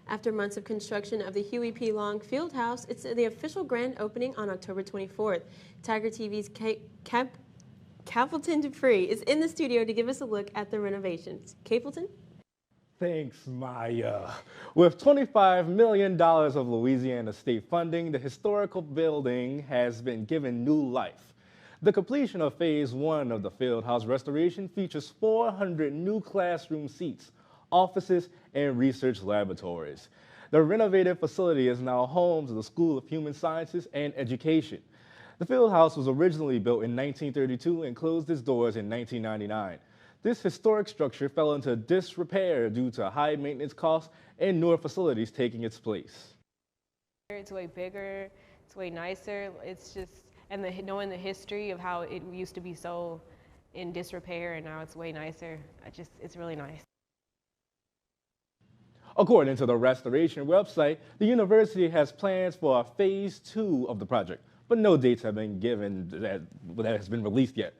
After months of construction of the Huey P. Long Fieldhouse, it's the official grand opening on October 24th. Tiger TV's Capleton Dupree is in the studio to give us a look at the renovations. Capleton? Thanks, Maya. With $25 million of Louisiana state funding, the historical building has been given new life. The completion of Phase 1 of the Fieldhouse restoration features 400 new classroom seats, offices, and research laboratories. The renovated facility is now home to the School of Human Sciences and Education. The Fieldhouse was originally built in 1932 and closed its doors in 1999. This historic structure fell into disrepair due to high maintenance costs and newer facilities taking its place. It's way bigger, it's way nicer. It's just, and knowing the history of how it used to be so in disrepair and now it's way nicer, it's really nice. According to the restoration website, the university has plans for a Phase 2 of the project, but no dates have been given that has been released yet.